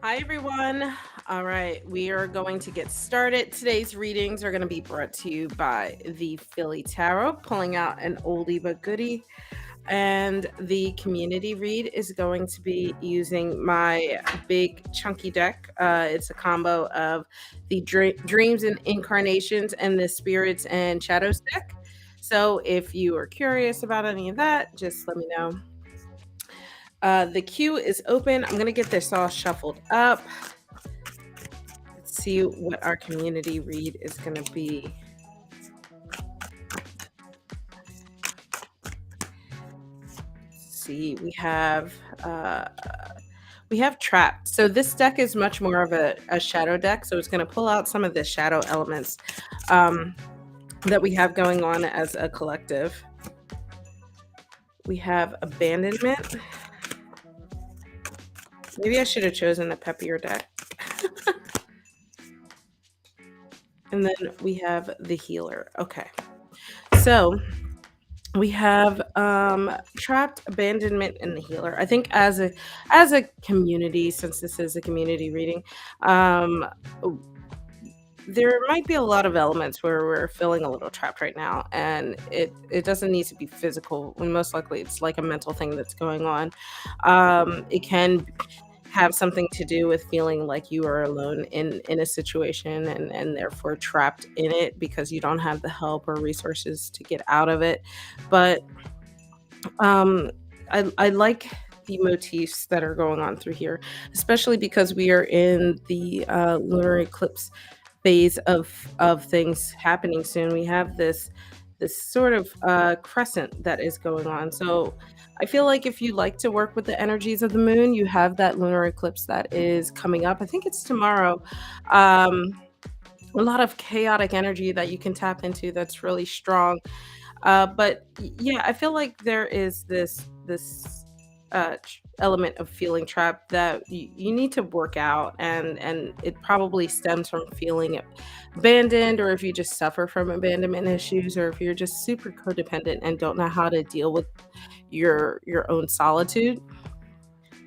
Hi, everyone. All right, we are going to get started. Today's readings are going to be brought to you by the Philly Tarot, pulling out an oldie but goodie. And the community read is going to be using my big chunky deck. It's a combo of the Dreams and Incarnations and the Spirits and Shadows deck. So if you are curious about any of that, just let me know. The queue is open. I'm going to get this all shuffled up. Let's see what our community read is going to be. Let's see, we have Trapped. So this deck is much more of a shadow deck. So it's going to pull out some of the shadow elements that we have going on as a collective. We have Abandonment. Maybe I should have chosen a peppier deck. And then we have the Healer. Okay. So we have Trapped, Abandonment, and the Healer. I think as a community, since this is a community reading, there might be a lot of elements where we're feeling a little trapped right now, and it doesn't need to be physical. And most likely, it's like a mental thing that's going on. It can have something to do with feeling like you are alone in a situation and therefore trapped in it because you don't have the help or resources to get out of it. But I like the motifs that are going on through here, especially because we are in the lunar eclipse phase of things happening soon. We have this sort of crescent that is going on. So I feel like if you like to work with the energies of the moon, you have that lunar eclipse that is coming up. I think it's tomorrow. Um, a lot of chaotic energy that you can tap into that's really strong. But yeah, I feel like there is this element of feeling trapped that you need to work out, and it probably stems from feeling abandoned, or if you just suffer from abandonment issues, or if you're just super codependent and don't know how to deal with your own solitude.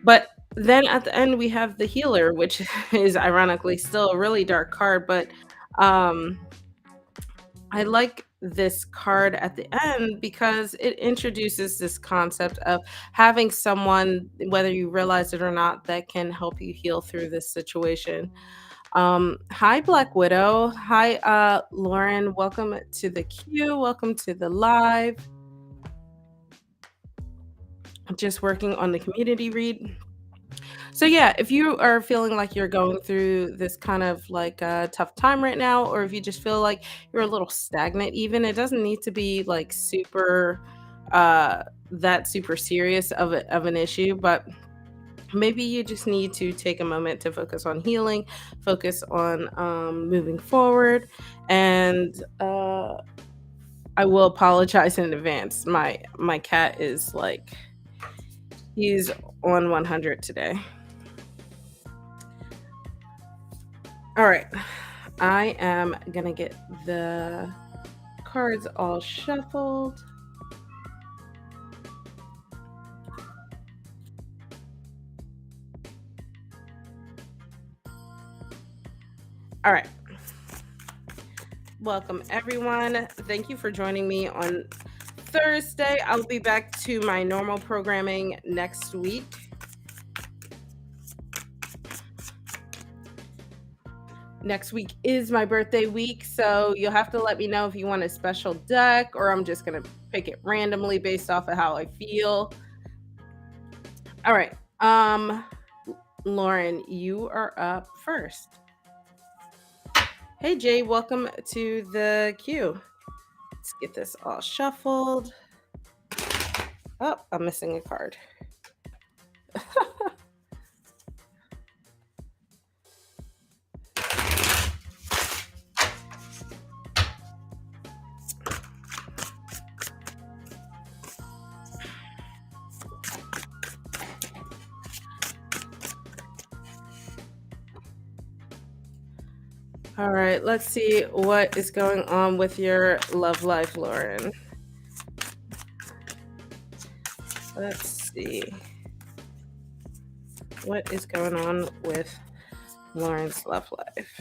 But then at the end we have the Healer, which is ironically still a really dark card, but um I like this card at the end because it introduces this concept of having someone, whether you realize it or not, that can help you heal through this situation. Hi, Black Widow. Hi, Lauren. Welcome to the queue. Welcome to the live. I'm just working on the community read. So yeah, if you are feeling like you're going through this kind of like a tough time right now, or if you just feel like you're a little stagnant, even it doesn't need to be like super uh that super serious of an issue, but maybe you just need to take a moment to focus on healing, focus on moving forward, and I will apologize in advance. My cat is like he's on 100 today. All right. I am gonna get the cards all shuffled. All right. Welcome, everyone. Thank you for joining me on Thursday. I'll be back to my normal programming next week. Next week is my birthday week, so you'll have to let me know if you want a special deck or I'm just going to pick it randomly based off of how I feel. All right. Lauren, you are up first. Hey Jay, welcome to the queue. Let's get this all shuffled. Oh, I'm missing a card. All right, let's see what is going on with your love life, Lauren. Let's see. What is going on with Lauren's love life?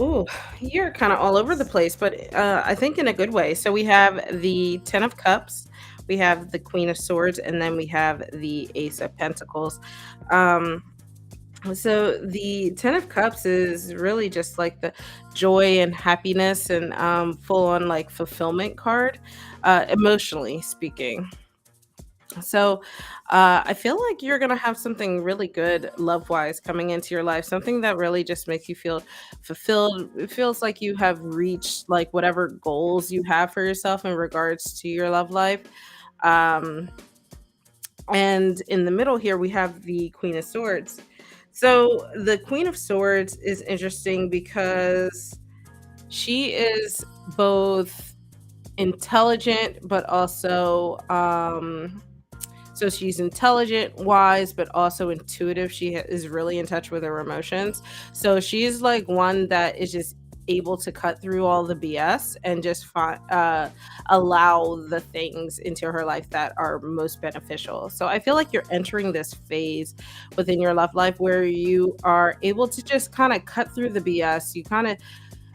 Ooh, you're kind of all over the place, but I think in a good way. So we have the Ten of Cups, we have the Queen of Swords, and then we have the Ace of Pentacles. Um, so the Ten of Cups is really just like the joy and happiness and full on like fulfillment card, emotionally speaking. So, I feel like you're gonna have something really good love-wise coming into your life, something that really just makes you feel fulfilled. It feels like you have reached like whatever goals you have for yourself in regards to your love life. Um, and in the middle here, we have the Queen of Swords. So the Queen of Swords is interesting because she is both intelligent but also so she's intelligent, wise, but also intuitive. She is really in touch with her emotions. So she's like one that is just able to cut through all the BS and just allow the things into her life that are most beneficial. So I feel like you're entering this phase within your love life where you are able to just kind of cut through the BS. You kind of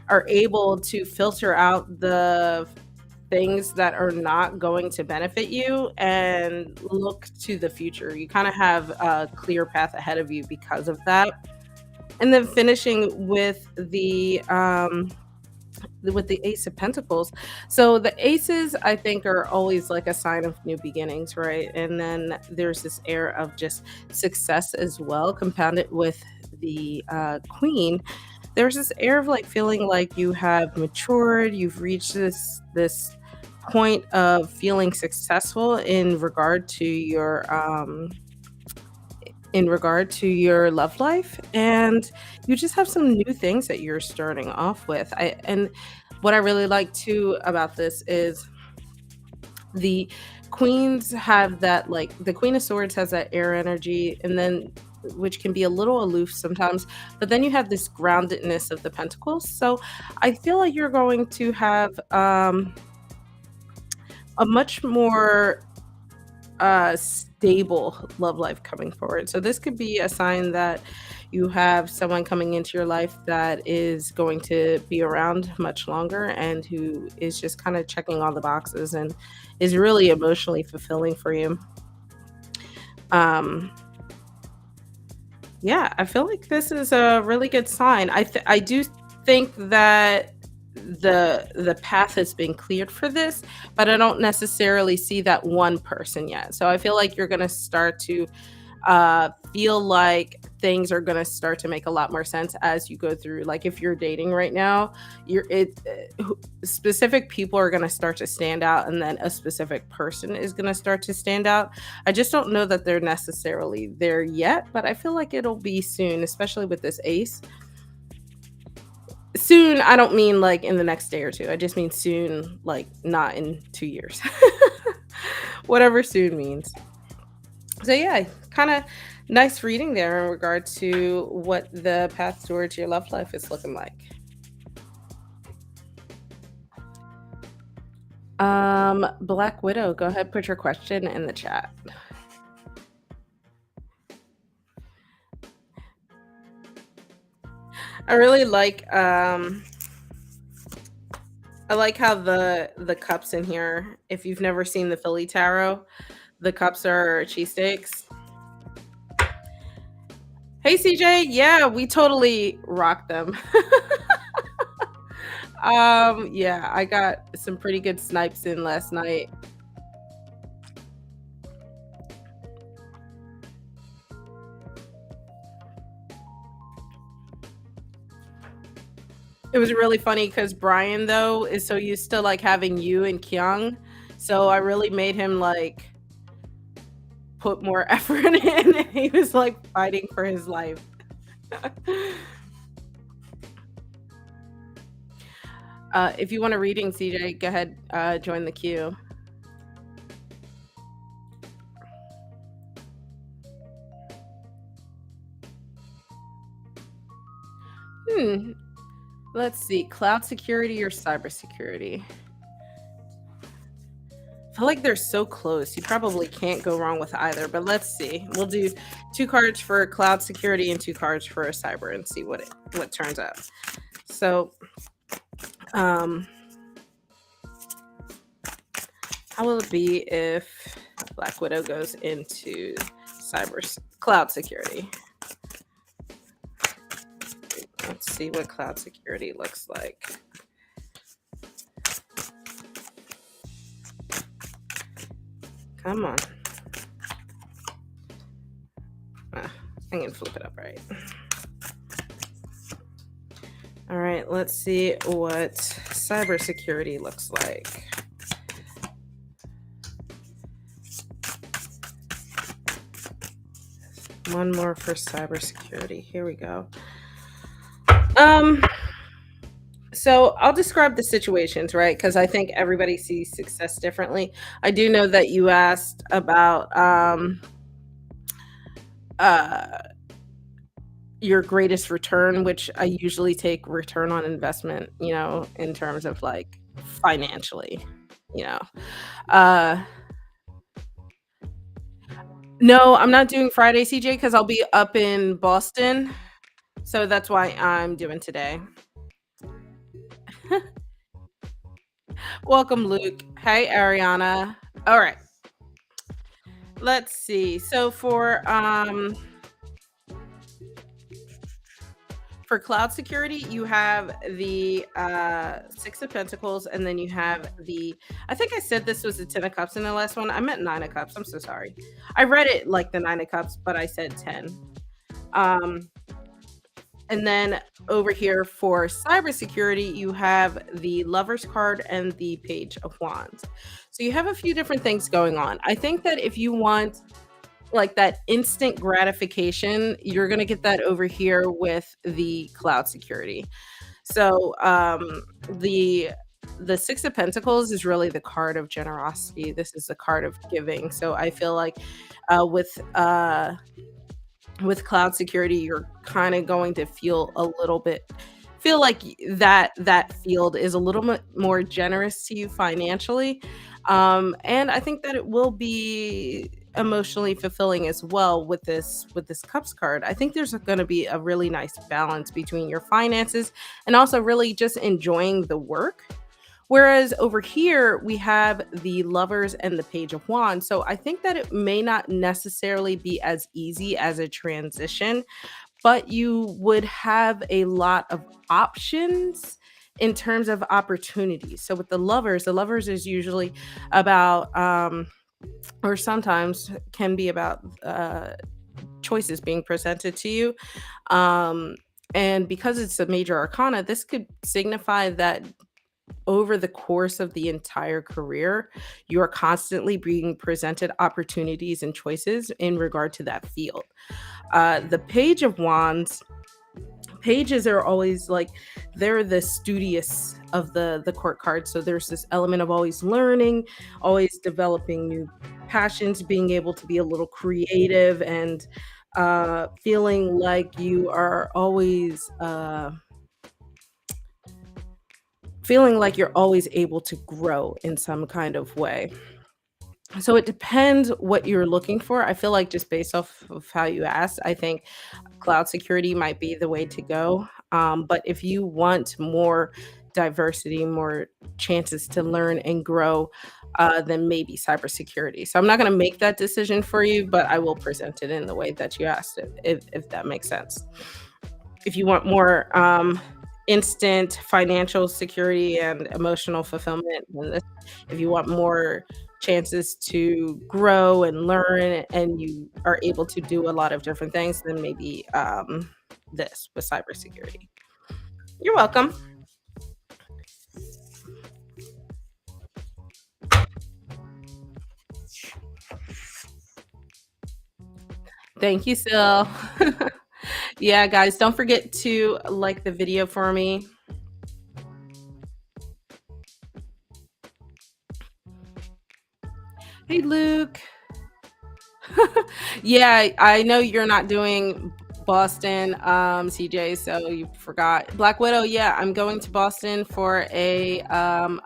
are able to filter out the things that are not going to benefit you and look to the future. You kind of have a clear path ahead of you because of that. And then finishing with the Ace of Pentacles. So the aces, I think, are always like a sign of new beginnings, right? And then there's this air of just success as well, compounded with the Queen. There's this air of like feeling like you have matured, you've reached this point of feeling successful in regard to your love life, and you just have some new things that you're starting off with. I and what I really like too about this is the queens have that, like the Queen of Swords has that air energy, and then which can be a little aloof sometimes, but then you have this groundedness of the pentacles. So I feel like you're going to have a much more stable love life coming forward. So this could be a sign that you have someone coming into your life that is going to be around much longer and who is just kind of checking all the boxes and is really emotionally fulfilling for you. Um, Yeah, I feel like this is a really good sign. I do think that the path has been cleared for this, but I don't necessarily see that one person yet. So I feel like you're going to start to feel like things are gonna start to make a lot more sense as you go through. Like if you're dating right now, specific people are gonna start to stand out, and then a specific person is gonna start to stand out. I just don't know that they're necessarily there yet, but I feel like it'll be soon, especially with this ace. Soon, I don't mean like in the next day or two. I just mean soon, like not in 2 years. Whatever soon means. So yeah, kind of nice reading there in regard to what the path towards your love life is looking like. Black Widow, go ahead, put your question in the chat. I really like I like how the cups in here, if you've never seen the Philly tarot, the cups are cheesesteaks. Hey CJ, yeah, we totally rock them. Yeah, I got some pretty good snipes in last night. It was really funny because Brian, though, is so used to, like, having you and Kyung, so I really made him, like, put more effort in. He was, like, fighting for his life. If you want a reading, CJ, go ahead, join the queue. Hmm, let's see, cloud security or cybersecurity? I feel like they're so close. You probably can't go wrong with either, but let's see. We'll do 2 cards for cloud security and 2 cards for a cyber and see what turns out. So, um, how will it be if Black Widow goes into cloud security? Let's see what cloud security looks like. Come on. I'm gonna flip it up right. All right, let's see what cybersecurity looks like. One more for cybersecurity. Here we go. Um, so I'll describe the situations, right? Because I think everybody sees success differently. I do know that you asked about uh your greatest return, which I usually take return on investment, in terms of like financially, you know. Uh no, I'm not doing Friday, CJ, because I'll be up in Boston. So that's why I'm doing today. Welcome, Luke. Hey, Ariana. All right. Let's see. So for cloud security, you have the 6 of Pentacles, and then you have I think I said this was the 10 of Cups in the last one. I meant 9 of Cups. I'm so sorry. I read it like the 9 of Cups, but I said 10. Um, and then over here for cybersecurity, you have the Lover's card and the Page of Wands. So you have a few different things going on. I think that if you want like that instant gratification, you're going to get that over here with the cloud security. So the 6 of Pentacles is really the card of generosity. This is the card of giving. So I feel like uh, with uh, with cloud security, you're kind of going to feel like that field is a little bit more generous to you financially, and I think that it will be emotionally fulfilling as well with this cups card. I think there's going to be a really nice balance between your finances and also really just enjoying the work, Whereas over here, we have the Lovers and the Page of Wands. So I think that it may not necessarily be as easy as a transition, but you would have a lot of options in terms of opportunities. So with the Lovers is usually about, or sometimes can be about choices being presented to you. Um, and because it's a major arcana, this could signify that over the course of the entire career, you are constantly being presented opportunities and choices in regard to that field. The Page of Wands, pages are always like they're the studious of the court cards. So there's this element of always learning, always developing new passions, being able to be a little creative, and feeling like you are always feeling like you're always able to grow in some kind of way. So it depends what you're looking for. I feel like just based off of how you asked, I think cloud security might be the way to go. But if you want more diversity, more chances to learn and grow, then maybe cybersecurity. So I'm not going to make that decision for you, but I will present it in the way that you asked it, if that makes sense. If you want more instant financial security and emotional fulfillment, then this, if you want more chances to grow and learn and you are able to do a lot of different things, then maybe this with cybersecurity. You're welcome. Thank you, Sil. Yeah, guys, don't forget to like the video for me. Hey, Luke. Yeah, I know you're not doing Boston, CJ, so you forgot. Black Widow, yeah, I'm going to Boston for a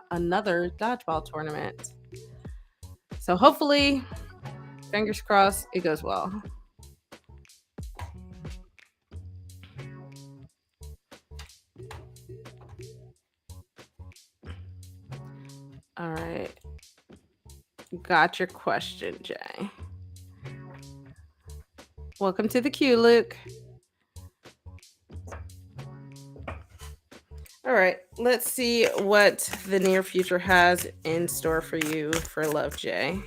another dodgeball tournament. So hopefully, fingers crossed, it goes well. All right. Got your question, Jay. Welcome to the queue, Luke. All right, let's see what the near future has in store for you for love, Jay.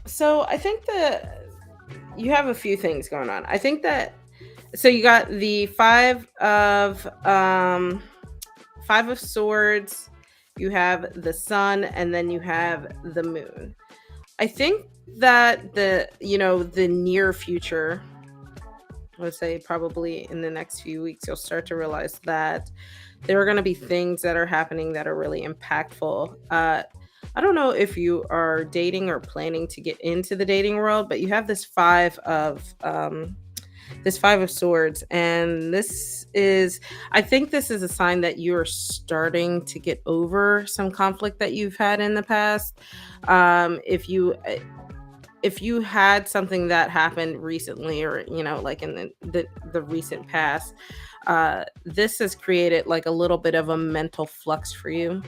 So I think that you have a few things going on. I think that so you got the five of swords, you have the sun, and then you have the moon. I think that the near future, let's say probably in the next few weeks, you'll start to realize that there are going to be things that are happening that are really impactful. I don't know if you are dating or planning to get into the dating world, but you have this five of swords, and I think this is a sign that you're starting to get over some conflict that you've had in the past. If you had something that happened recently, or like in the recent past, this has created like a little bit of a mental flux for you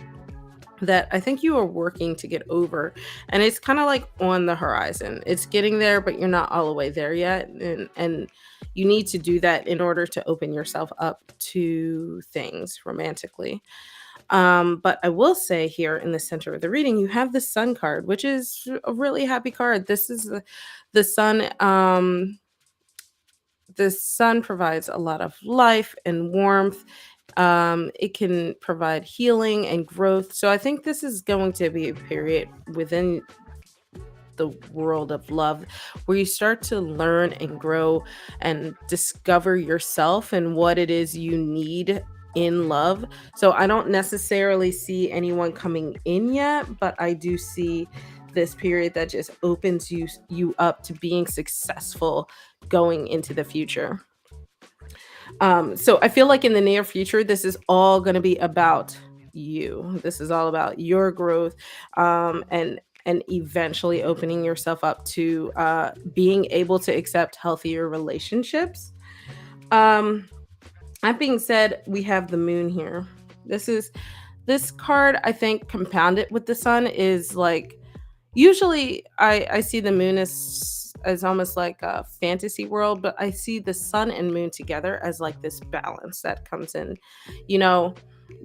that I think you are working to get over. And it's kind of like on the horizon. It's getting there, but you're not all the way there yet. And you need to do that in order to open yourself up to things romantically. But I will say here in the center of the reading, you have the sun card, which is a really happy card. This is the sun. The sun provides a lot of life and warmth. It can provide healing and growth. So I think this is going to be a period within the world of love where you start to learn and grow and discover yourself and what it is you need in love. So I don't necessarily see anyone coming in yet, but I do see this period that just opens you up to being successful going into the future. So I feel like in the near future, this is all going to be about you. This is all about your growth, and eventually opening yourself up to being able to accept healthier relationships. Um, that being said, we have the moon here. This is this card, I think, compounded with the sun is like usually I see the moon as almost like a fantasy world, but I see the sun and moon together as like this balance that comes in. You know,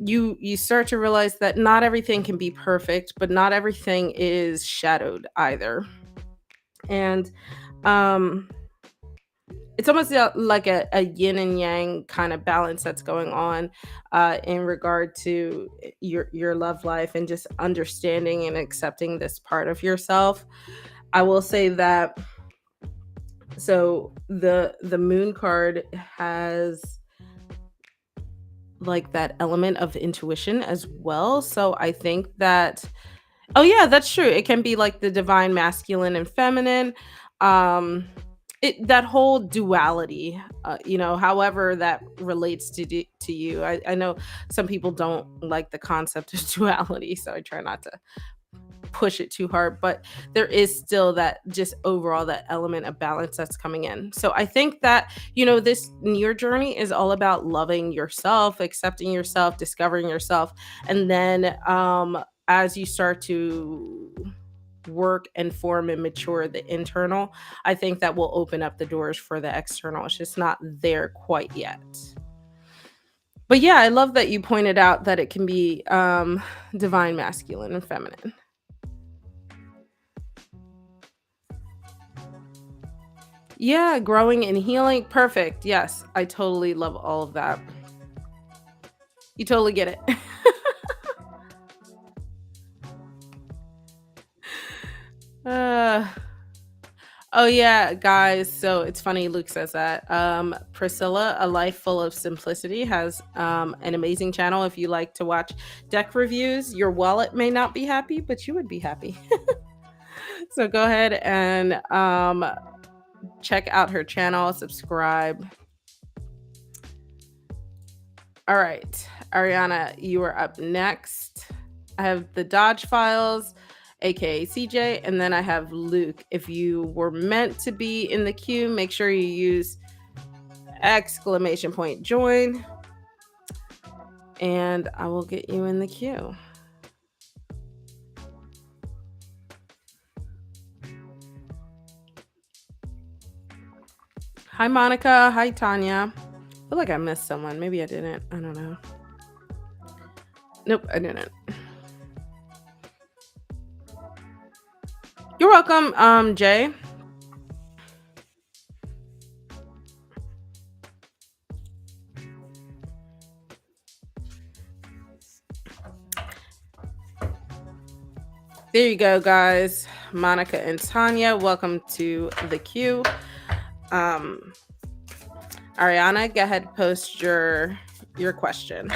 you start to realize that not everything can be perfect, but not everything is shadowed either. And um it's almost like a yin and yang kind of balance that's going on in regard to your love life and just understanding and accepting this part of yourself. I will say that so the moon card has like that element of intuition as well. So I think that oh yeah, that's true. It can be like the divine masculine and feminine. Um that whole duality, however that relates to you. I know some people don't like the concept of duality, so I try not to push it too hard, but there is still that just overall that element of balance that's coming in. So I think that, this your journey is all about loving yourself, accepting yourself, discovering yourself. And then as you start to work and form and mature the internal, I think that will open up the doors for the external. It's just not there quite yet. But yeah, I love that you pointed out that it can be divine masculine and feminine. Yeah, growing and healing. Perfect. Yes, I totally love all of that. You totally get it. uh, oh yeah, guys. So it's funny Luke says that. Priscilla, A Life Full of Simplicity, has an amazing channel. If you like to watch deck reviews, your wallet may not be happy, but you would be happy. So go ahead and check out her channel, subscribe. All right, Ariana, you are up next. I have the Dodge Files, aka CJ, and then I have Luke. If you were meant to be in the queue, make sure you use !join, and I will get you in the queue. Hi, Monica. Hi, Tanya. I feel like I missed someone. Maybe I didn't. I don't know. Nope, I didn't. You're welcome, Jay. There you go, guys. Monica and Tanya, welcome to the queue. Ariana, go ahead, post your question.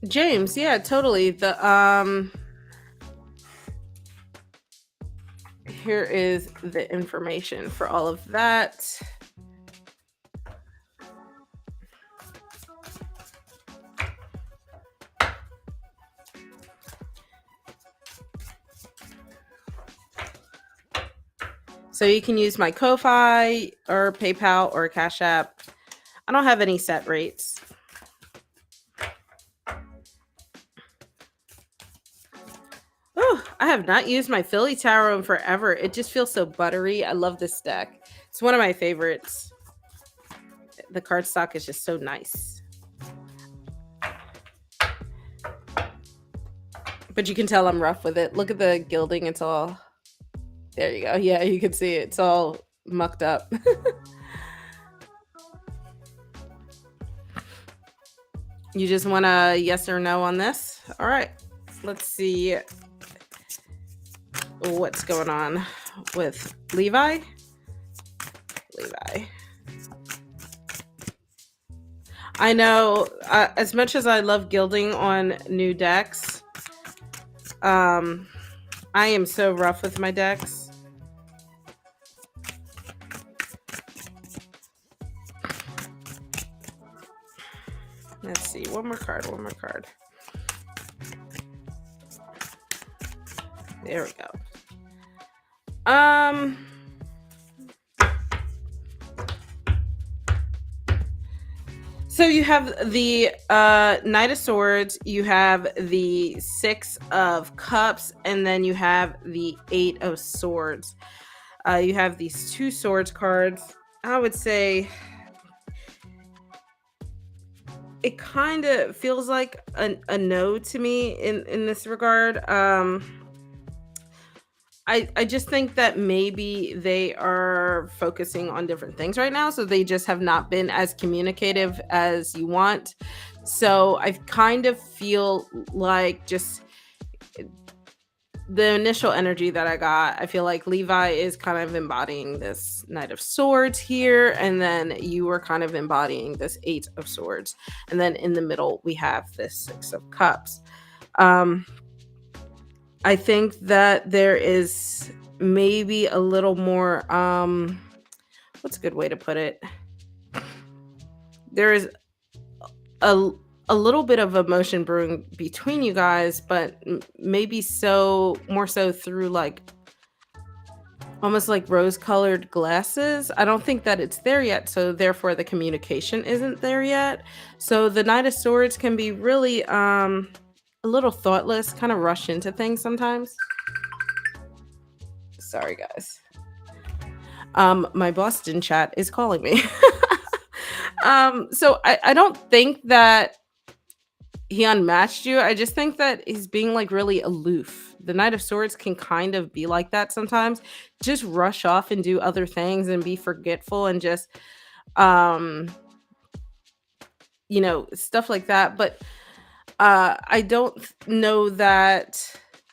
James, yeah, totally. Here is the information for all of that. So you can use my Ko-Fi or PayPal or Cash App. I don't have any set rates. Oh, I have not used my Philly Tarot in forever. It just feels so buttery. I love this deck. It's one of my favorites. The cardstock is just so nice. But you can tell I'm rough with it. Look at the gilding. It's all... There you go. Yeah, you can see it. It's all mucked up. You just want a yes or no on this? All right. Let's see what's going on with Levi. I know, as much as I love gilding on new decks, I am so rough with my decks. one more card, one more card. There we go. So you have the Knight of Swords, you have the Six of Cups, and then you have the Eight of Swords. You have these two swords cards. I would say it kind of feels like a no to me in this regard. I just think that maybe they are focusing on different things right now, so they just have not been as communicative as you want. So I kind of feel like just the initial energy that I got, I feel like Levi is kind of embodying this Knight of Swords here, and then you were kind of embodying this Eight of Swords, and then in the middle we have this Six of Cups. I think that there is maybe a little more what's a good way to put it? There is a a little bit of emotion brewing between you guys, but maybe so more so through like almost like rose-colored glasses. I don't think that it's there yet, so therefore the communication isn't there yet. So the Knight of Swords can be really a little thoughtless, kind of rush into things sometimes. Sorry guys. My Boston chat is calling me. So I don't think that he unmatched you. I just think that he's being like really aloof. The Knight of Swords can kind of be like that sometimes. Just rush off and do other things and be forgetful and just um stuff like that. But I don't know that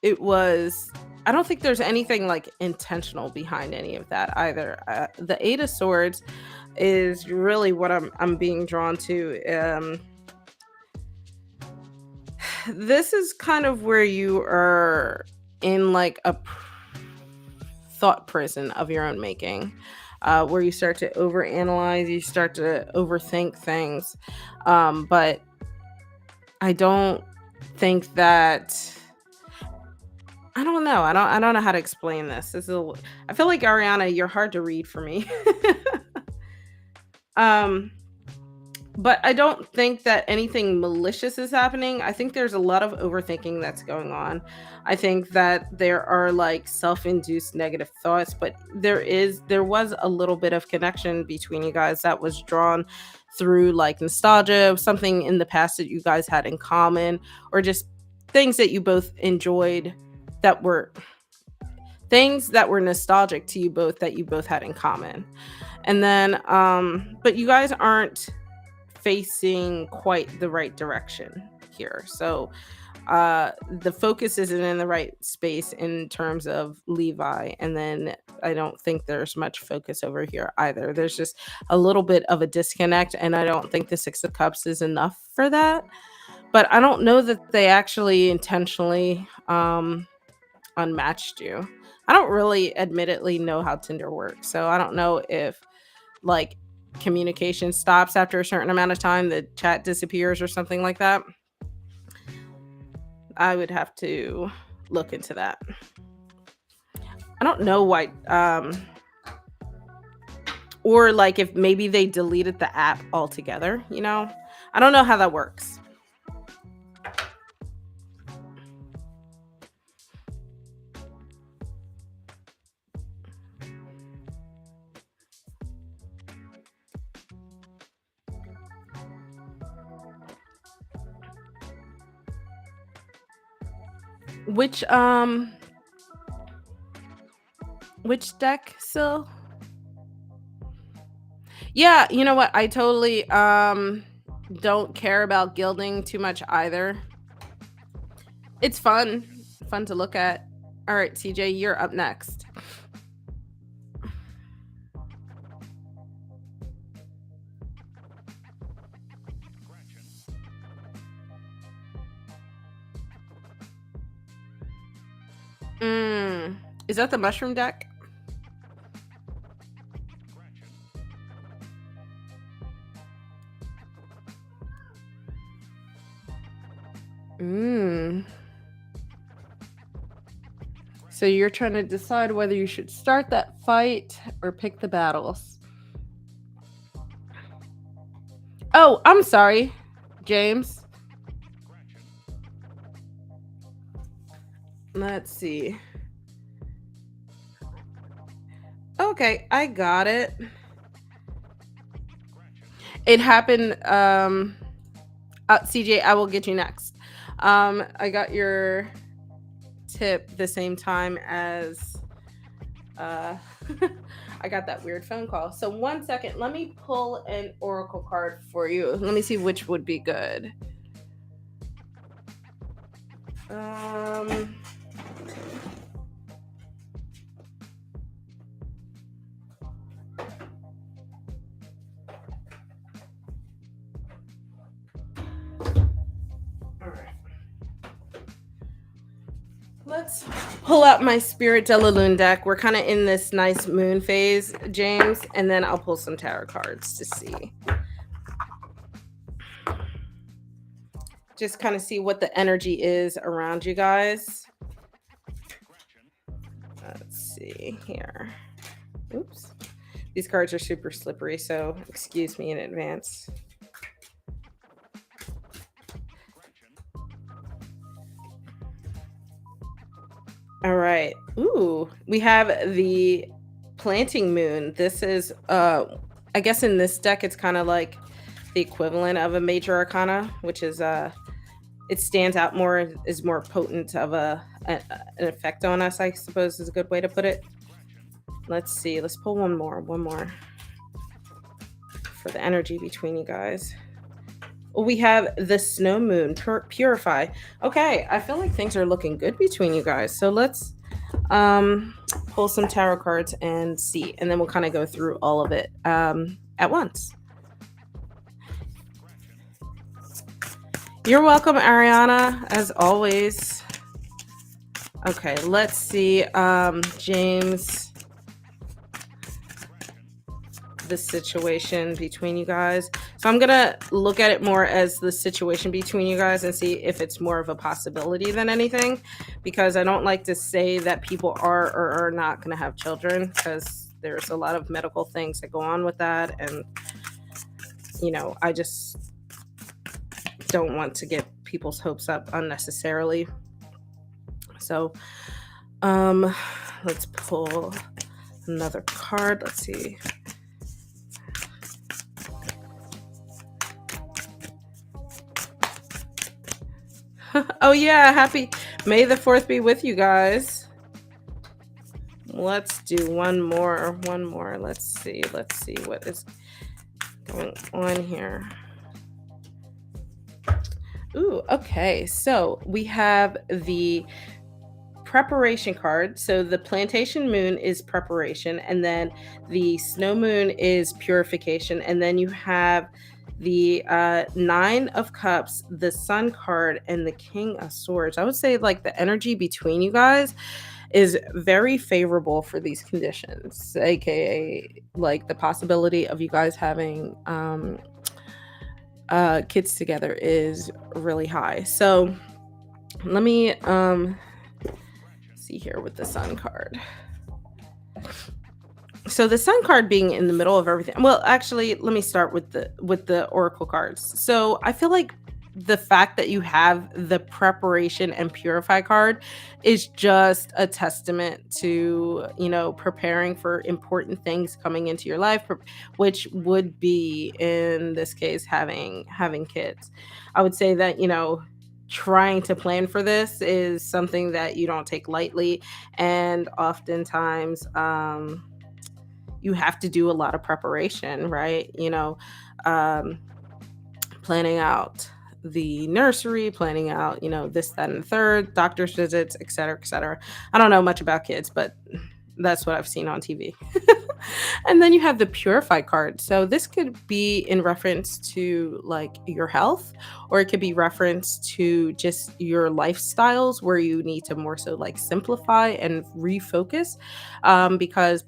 it was I don't think there's anything like intentional behind any of that either. The Eight of Swords is really what I'm being drawn to. This is kind of where you are in like a thought prison of your own making, where you start to overanalyze, you start to overthink things. But I don't think that I don't know. I don't know how to explain this. I feel like Ariana, you're hard to read for me. um but I don't think that anything malicious is happening. I think there's a lot of overthinking that's going on. I think that there are like self-induced negative thoughts, but there was a little bit of connection between you guys that was drawn through like nostalgia, something in the past that you guys had in common, or just things that you both enjoyed that were things that were nostalgic to you both that you both had in common. And then but you guys aren't facing quite the right direction here. So the focus isn't in the right space in terms of Levi. And then I don't think there's much focus over here either. There's just a little bit of a disconnect. And I don't think the Six of Cups is enough for that. But I don't know that they actually intentionally unmatched you. I don't really admittedly know how Tinder works. So I don't know if like communication stops after a certain amount of time, the chat disappears or something like that. I would have to look into that. I don't know why or like if maybe they deleted the app altogether, I don't know how that works. Which deck, Sil? Yeah, you know what? I totally don't care about gilding too much either. It's fun to look at. All right, CJ, you're up next. Is that the mushroom deck? Mm. So you're trying to decide whether you should start that fight or pick the battles. Oh, I'm sorry, James. Let's see. Okay, I got it. It happened. CJ, I will get you next. I got your tip the same time as uh, I got that weird phone call. So 1 second, let me pull an oracle card for you. Let me see which would be good. Um, all right. Let's pull out my Spirit de la Lune deck. We're kind of in this nice moon phase, James, and then I'll pull some tarot cards to see. Just kind of see what the energy is around you guys. Let's see here. Oops. These cards are super slippery, so excuse me in advance. All right. Ooh, we have the planting moon. This is I guess in this deck it's kind of like the equivalent of a major arcana, which is it stands out more, is more potent of an effect on us, I suppose is a good way to put it. Let's see. Let's pull one more for the energy between you guys. We have the snow moon purify. Okay, I feel like things are looking good between you guys. So let's pull some tarot cards and see, and then we'll kind of go through all of it at once. You're welcome, Ariana, as always. Okay, let's see, James, the situation between you guys. So I'm gonna look at it more as the situation between you guys and see if it's more of a possibility than anything, because I don't like to say that people are or are not gonna have children, because there's a lot of medical things that go on with that, and I just don't want to get people's hopes up unnecessarily. So let's pull another card. Let's see. Oh yeah, happy May the 4th be with you guys. Let's do one more. Let's see what is going on here. Ooh, okay. So we have the preparation card. So the plantation moon is preparation, and then the snow moon is purification, and then you have the 9 of cups, the sun card, and the king of swords. I would say like the energy between you guys is very favorable for these conditions, aka like the possibility of you guys having kids together is really high. So let me see here with the sun card. So the sun card being in the middle of everything. Well, actually, let me start with the oracle cards. So I feel like the fact that you have the preparation and purify card is just a testament to, preparing for important things coming into your life, which would be in this case having kids. I would say that, trying to plan for this is something that you don't take lightly, and oftentimes you have to do a lot of preparation, right? Planning out the nursery, planning out, this, that, and the third, doctor's visits, et cetera, et cetera. I don't know much about kids, but that's what I've seen on TV. And then you have the purify card. So this could be in reference to like your health, or it could be reference to just your lifestyles where you need to more so like simplify and refocus, because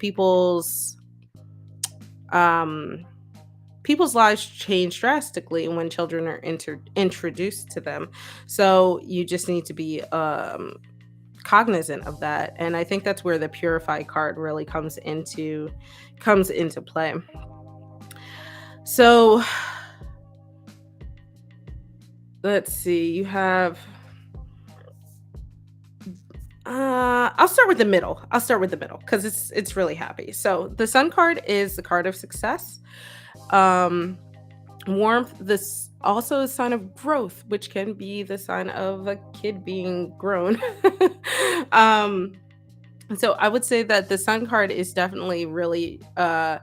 people's lives change drastically when children are introduced to them. So you just need to be cognizant of that. And I think that's where the purify card really comes into play. So let's see. You have I'll start with the middle. I'll start with the middle because it's really happy. So the sun card is the card of success. Um Warmth, this also a sign of growth, which can be the sign of a kid being grown. um so I would say that the sun card is definitely really a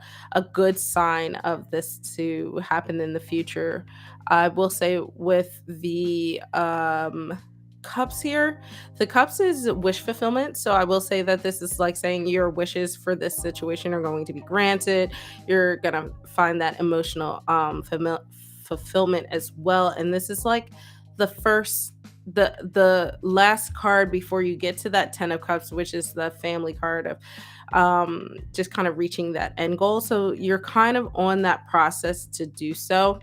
good sign of this to happen in the future. I will say with the cups here, the cups is wish fulfillment. So I will say that this is like saying your wishes for this situation are going to be granted. You're gonna find that emotional fulfillment as well. And this is like the first the last card before you get to that 10 of cups, which is the family card of just kind of reaching that end goal. So you're kind of on that process to do so.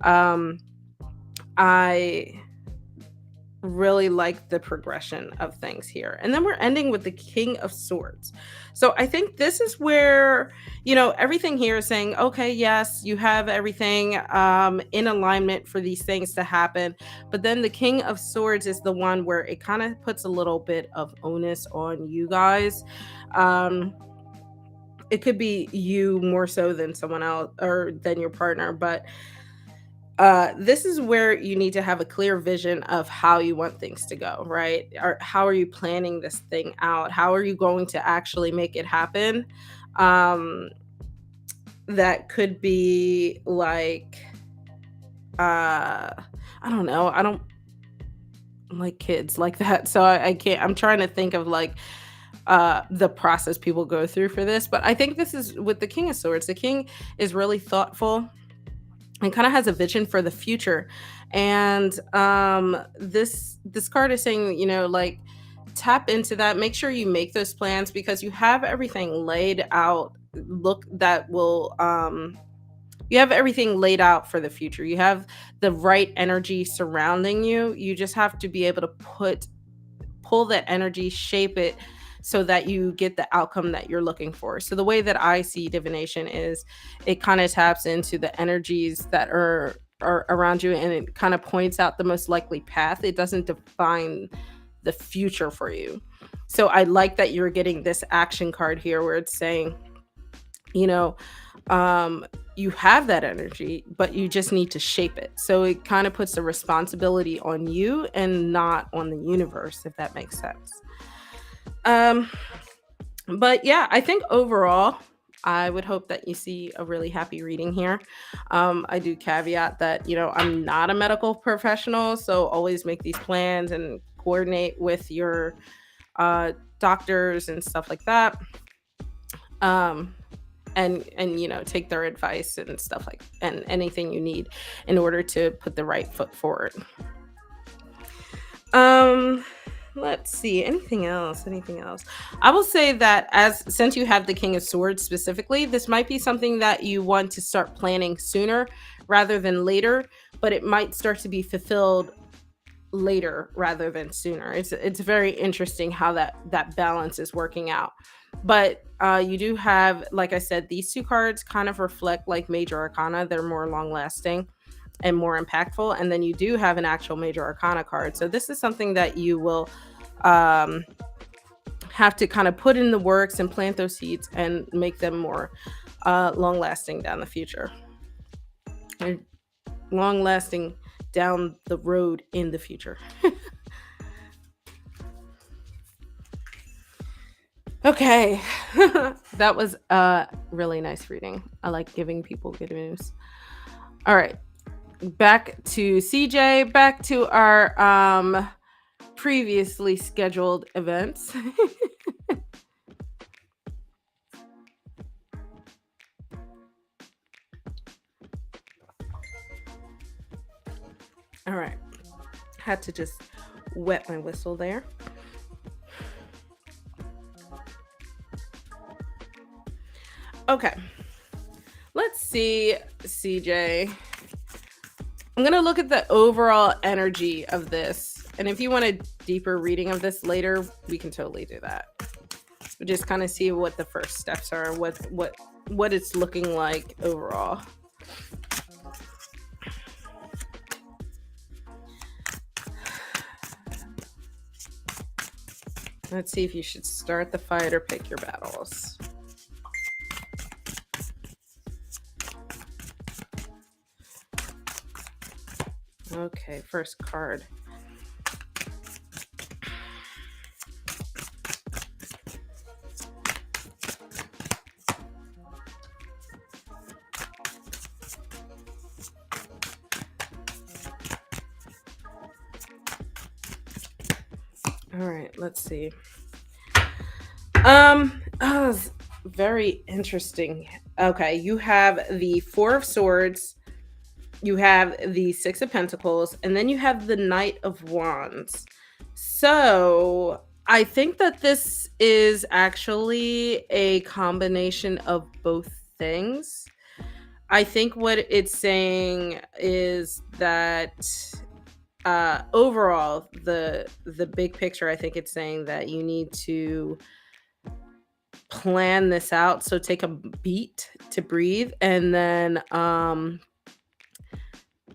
um I really like the progression of things here. And then we're ending with the King of Swords. So I think this is where, everything here is saying, okay, yes, you have everything in alignment for these things to happen. But then the King of Swords is the one where it kind of puts a little bit of onus on you guys. Um, it could be you more so than someone else or than your partner, but this is where you need to have a clear vision of how you want things to go, right? Or how are you planning this thing out? How are you going to actually make it happen? Um, that could be like, I don't know. I don't like kids like that. So I can't, I'm trying to think of like the process people go through for this. But I think this is with the King of Swords. The king is really thoughtful and kind of has a vision for the future. And this card is saying, like, tap into that, make sure you make those plans because you have everything laid out. Look, that will you have everything laid out for the future. You have the right energy surrounding you. You just have to be able to pull that energy, shape it so that you get the outcome that you're looking for. So the way that I see divination is it kind of taps into the energies that are around you, and it kind of points out the most likely path. It doesn't define the future for you. So I like that you're getting this action card here where it's saying, you know, you have that energy, but you just need to shape it. So it kind of puts the responsibility on you and not on the universe, if that makes sense. Um, but yeah, I think overall, I would hope that you see a really happy reading here. I do caveat that, I'm not a medical professional, so always make these plans and coordinate with your doctors and stuff like that. Um, and take their advice and stuff like and anything you need in order to put the right foot forward. um let's see, anything else. I will say that as since you have the King of Swords specifically, this might be something that you want to start planning sooner rather than later, but it might start to be fulfilled later rather than sooner. It's very interesting how that balance is working out. But you do have, like I said, these two cards kind of reflect like major arcana. They're more long lasting and more impactful. And then you do have an actual major arcana card. So this is something that you will um, have to kind of put in the works and plant those seeds and make them more long lasting down the future. And long lasting down the road in the future. Okay. That was a really nice reading. I like giving people good news. All right. Back to CJ, back to our previously scheduled events. All right. Had to just wet my whistle there. Okay. Let's See, CJ, I'm gonna look at the overall energy of this, and if you want a deeper reading of this later, we can totally do that. We just kind of see what the first steps are, what it's looking like overall. Let's see if you should start the fight or pick your battles. Okay, first card. All right, let's see. Oh, it's very interesting. Okay, you have the Four of Swords, you have the Six of Pentacles, and then you have the Knight of Wands. So I think that this is actually a combination of both things. I think what it's saying is that overall, the big picture, I think it's saying that you need to plan this out. So take a beat to breathe, and then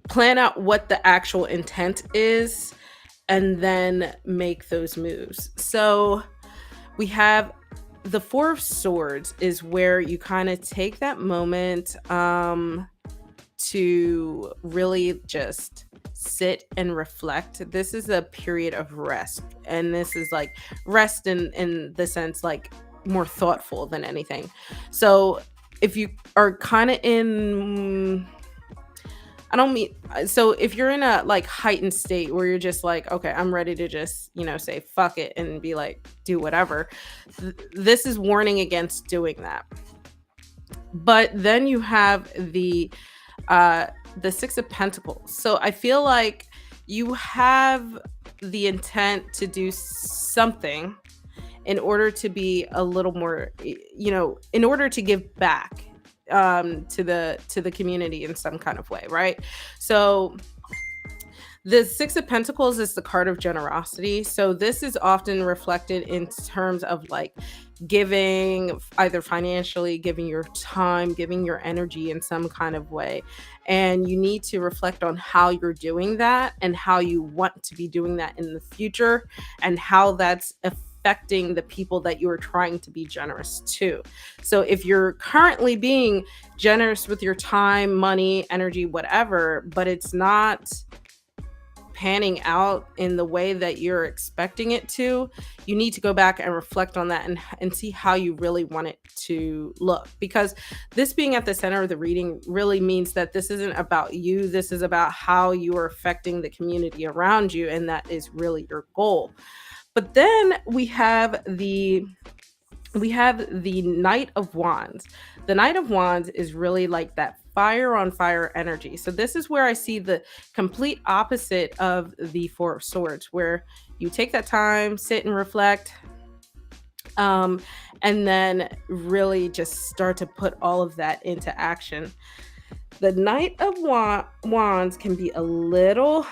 plan out what the actual intent is, and then make those moves. So we have the Four of Swords is where you kind of take that moment to really just sit and reflect. This is a period of rest, and this is like rest in the sense like more thoughtful than anything. So if you are kind of in, I don't mean, so if you're in a like heightened state where you're just like, okay, I'm ready to just, say fuck it and be like, do whatever. This is warning against doing that. But then you have the Six of Pentacles. So I feel like you have the intent to do something in order to be a little more, in order to give back to the community in some kind of way, right? So the Six of Pentacles is the card of generosity. So this is often reflected in terms of like giving, either financially, giving your time, giving your energy in some kind of way. And you need to reflect on how you're doing that and how you want to be doing that in the future, and how that's affecting the people that you are trying to be generous to. So if you're currently being generous with your time, money, energy, whatever, but it's not panning out in the way that you're expecting it to, you need to go back and reflect on that and see how you really want it to look. Because this being at the center of the reading really means that this isn't about you. This is about how you are affecting the community around you. And that is really your goal. But then we have the Knight of Wands. The Knight of Wands is really like that fire on fire energy. So this is where I see the complete opposite of the Four of Swords, where you take that time, sit and reflect, and then really just start to put all of that into action. The Knight of Wands can be a little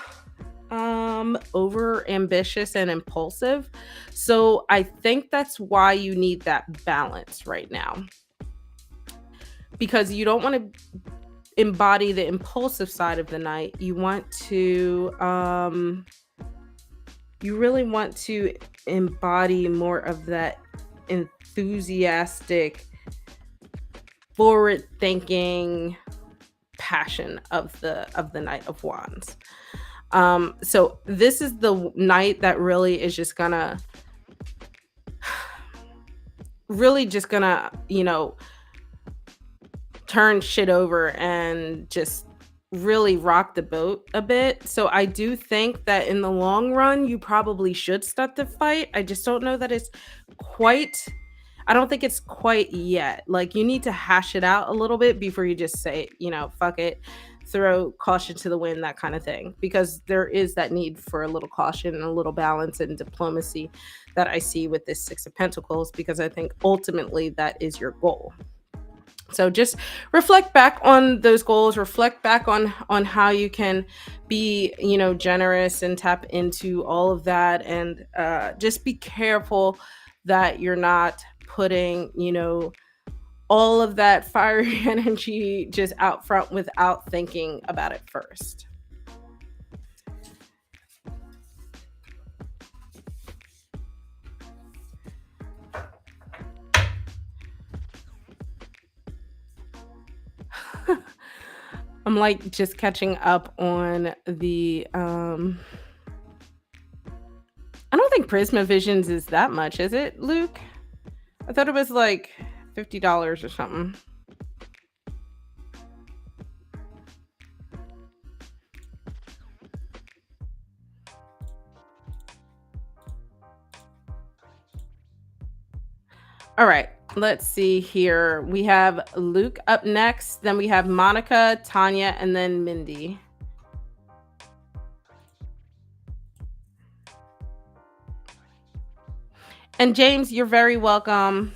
over ambitious and impulsive. So I think that's why you need that balance right now, because you don't want to embody the impulsive side of the Knight. You want to you really want to embody more of that enthusiastic, forward thinking passion of the Knight of Wands. So this is the Knight that really is just gonna turn shit over and just really rock the boat a bit. So I do think that in the long run, you probably should start the fight. I just don't know that it's quite, I don't think it's quite yet. Like, you need to hash it out a little bit before you just say, fuck it, throw caution to the wind, that kind of thing. Because there is that need for a little caution and a little balance and diplomacy that I see with this Six of Pentacles, because I think ultimately that is your goal. So just reflect back on those goals, reflect back on how you can be, generous and tap into all of that, and just be careful that you're not putting, all of that fiery energy just out front without thinking about it first. I'm like just catching up on the I don't think Prisma Visions is that much, is it, Luke? I thought it was like $50 or something. All right, let's see here. We have Luke up next, then we have Monica, Tanya, and then Mindy. And James, you're very welcome.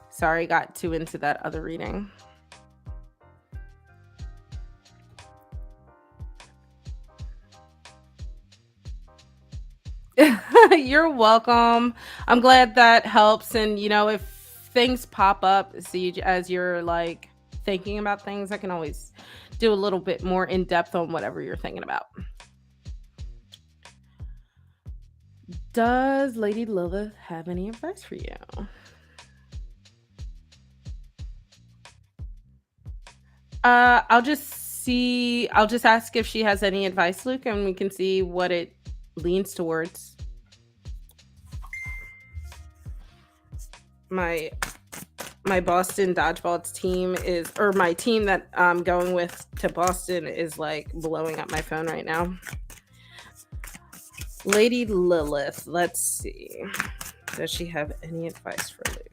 Sorry, got too into that other reading. You're welcome. I'm glad that helps. And, if things pop up, see, as you're like thinking about things, I can always do a little bit more in depth on whatever you're thinking about. Does Lady Lilith have any advice for you? I'll just ask if she has any advice, Luke, and we can see what it leans towards. My Boston dodgeball team is, or my team that I'm going with to Boston is like blowing up my phone right now. Lady Lilith, let's see. Does she have any advice for Luke?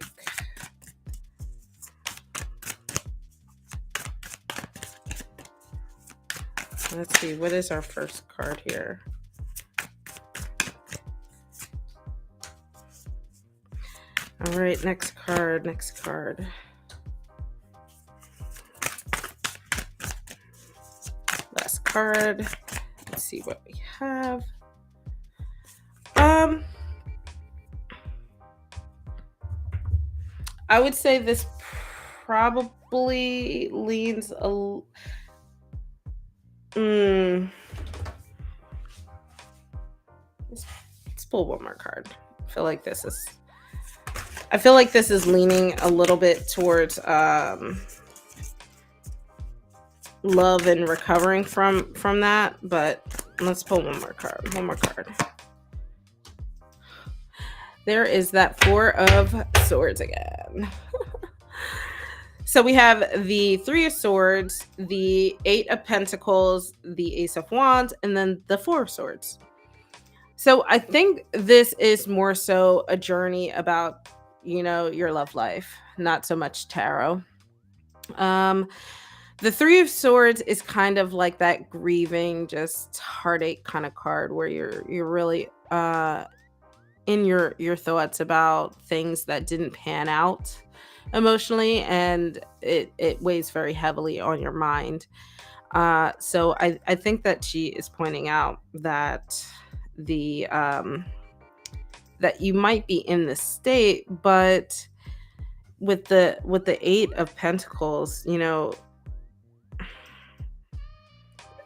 Let's see, what is our first card here? All right, next card. Last card. Let's see what we have. I would say this probably leans a. Let's pull one more card. I feel like this is leaning a little bit towards love and recovering from that, but let's pull one more card. There is that Four of Swords again. So we have the Three of Swords, the Eight of Pentacles, the Ace of Wands, and then the Four of Swords. So I think this is more so a journey about, your love life, not so much tarot. The Three of Swords is kind of like that grieving, just heartache kind of card where you're really in your thoughts about things that didn't pan out emotionally, and it weighs very heavily on your mind. So I think that she is pointing out that that you might be in this state, but with the Eight of Pentacles,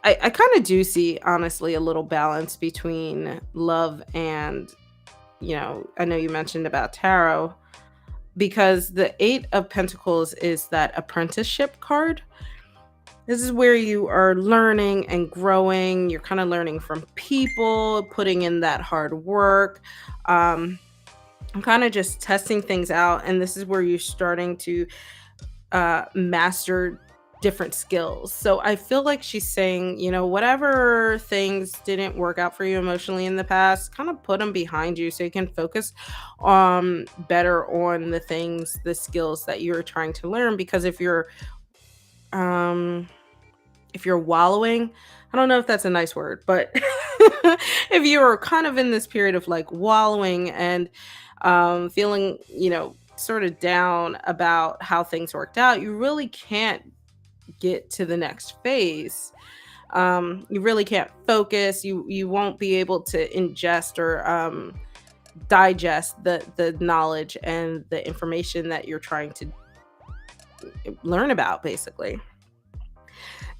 I kind of do see, honestly, a little balance between love and, I know you mentioned about tarot, because the Eight of Pentacles is that apprenticeship card. This is where you are learning and growing. You're kind of learning from people, putting in that hard work. I'm kind of just testing things out. And this is where you're starting to master different skills. So I feel like she's saying, whatever things didn't work out for you emotionally in the past, kind of put them behind you so you can focus better on the skills that you're trying to learn. Because if you're wallowing, I don't know if that's a nice word, but if you're kind of in this period of like wallowing and feeling, sort of down about how things worked out, you really can't get to the next phase. You really can't focus. You won't be able to ingest or digest the knowledge and the information that you're trying to learn about, basically.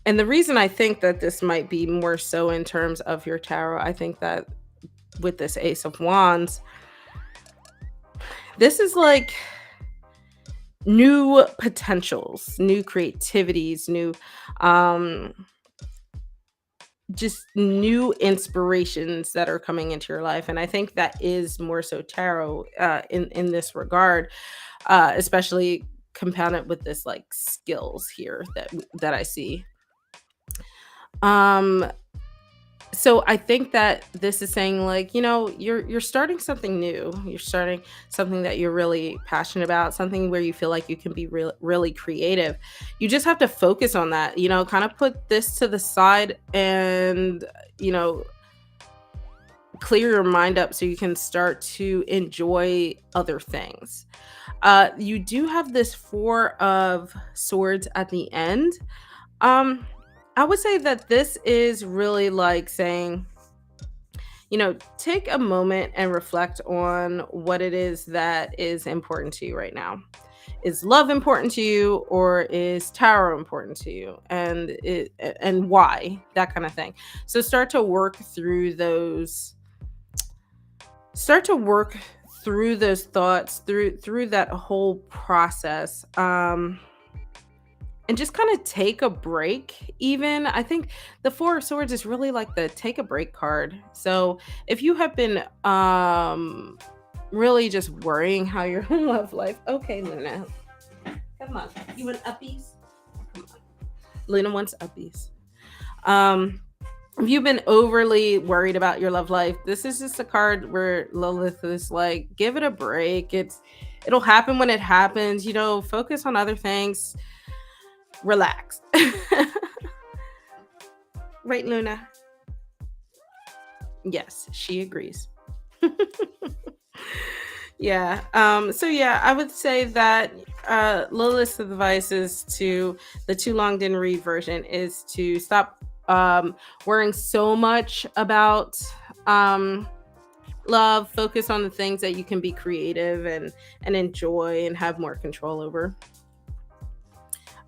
And the reason I think that this might be more so in terms of your tarot, I think that with this Ace of Wands, this is like new potentials, new creativities, new um just new inspirations that are coming into your life. And I think that is more so tarot in this regard, especially compounded with this like skills here that I see. Um so I think that this is saying like, you're starting something new. You're starting something that you're really passionate about, something where you feel like you can be really creative. You just have to focus on that, kind of put this to the side and, you know, clear your mind up so you can start to enjoy other things. You do have this 4 of swords at the end. Um I would say that this is really like saying, take a moment and reflect on what it is that is important to you right now. Is love important to you, or is tarot important to you? And why? That kind of thing. So start to work through those thoughts, through that whole process. And just kind of take a break. Even I think the 4 of swords is really like the take a break card. So if you have been really just worrying how your love life, okay, Luna, come on, you want uppies? Come on. Luna wants uppies. um if you've been overly worried about your love life, this is just a card where Lilith is like, give it a break. It'll happen when it happens. Focus on other things. Relax. Right, Luna? Yes, she agrees. Yeah. So yeah, I would say that Lilith's advice is to the too long didn't read version is to stop worrying so much about um love. Focus on the things that you can be creative and enjoy and have more control over.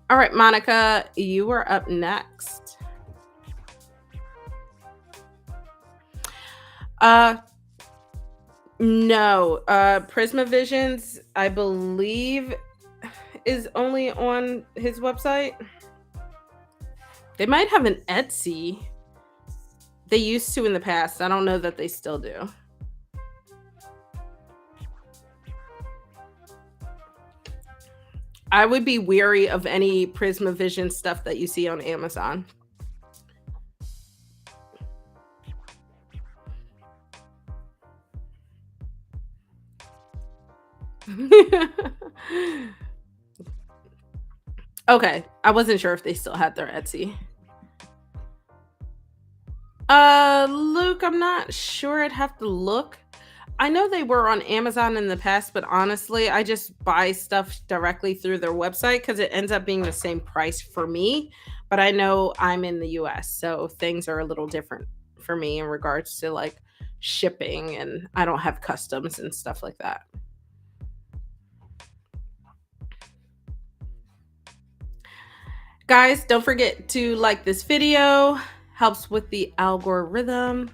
All right, Monica, you are up next. Uh no, Prisma Visions, I believe, is only on his website. They might have an Etsy. They used to in the past. I don't know that they still do. I would be weary of any Prisma Vision stuff that you see on Amazon. Okay, I wasn't sure if they still had their Etsy. Luke, I'm not sure. I'd have to look. I know they were on Amazon in the past, but honestly, I just buy stuff directly through their website because it ends up being the same price for me. But I know I'm in the US, so things are a little different for me in regards to like shipping, and I don't have customs and stuff like that. Guys, don't forget to like this video. Helps with the algorithm.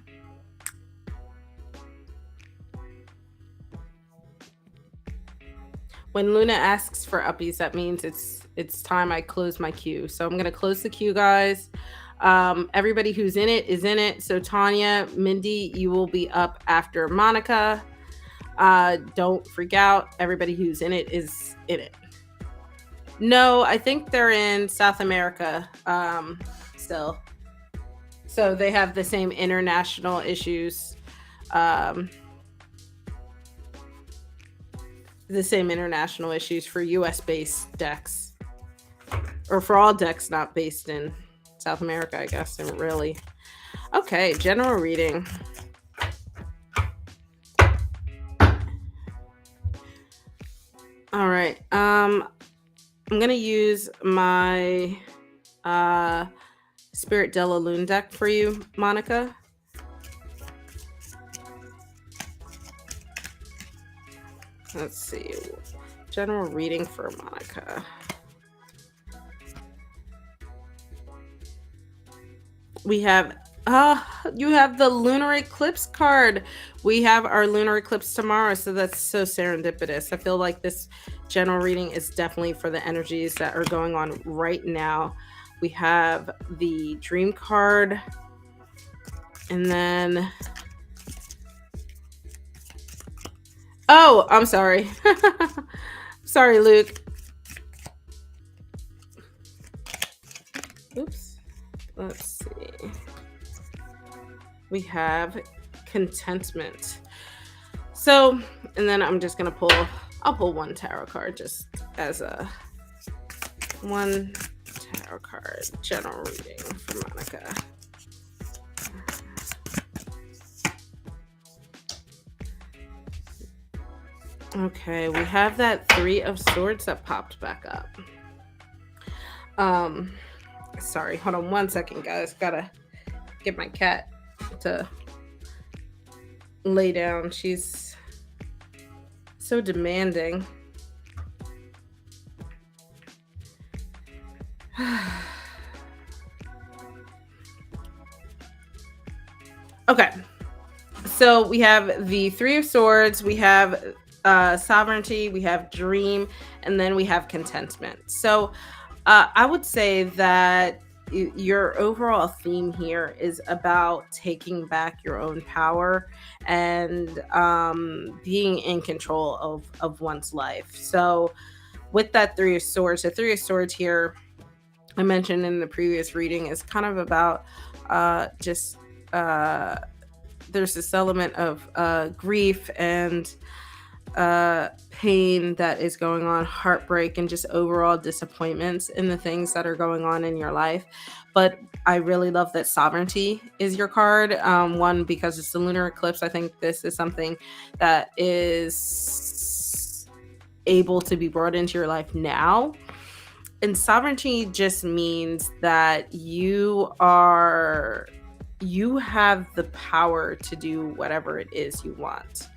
When Luna asks for uppies, that means it's time I close my queue. So I'm gonna close the queue, guys. Everybody who's in it is in it. So Tanya, Mindy, you will be up after Monica. Don't freak out. Everybody who's in it is in it. No, I think they're in South America still. So they have the same international issues. The same international issues for US based decks. Or for all decks not based in South America, I guess, and really. Okay, general reading. All right. I'm gonna use my uh Spirit Della Lune deck for you, Monica. Let's see. General reading for Monica. We have you have the lunar eclipse card. We have our lunar eclipse tomorrow, so that's so serendipitous. I feel like this general reading is definitely for the energies that are going on right now. We have the dream card, and then oh, I'm sorry. Sorry, Luke. Oops. Let's see. We have contentment. So, and then I'm just gonna I'll pull one tarot card just as a one tarot card general reading for Monica. Okay, we have that Three of Swords that popped back up. Sorry, hold on one second, guys. Gotta get my cat to lay down. She's so demanding. Okay, so we have the Three of Swords, we have sovereignty, we have dream, and then we have contentment. So I would say that your overall theme here is about taking back your own power and being in control of one's life. So with that Three of Swords, the Three of Swords here, I mentioned in the previous reading, is kind of about just there's this element of grief and pain that is going on, heartbreak, and just overall disappointments in the things that are going on in your life. But I really love that sovereignty is your card. One, because it's the lunar eclipse. I think this is something that is able to be brought into your life now. And sovereignty just means that you have the power to do whatever it is you want.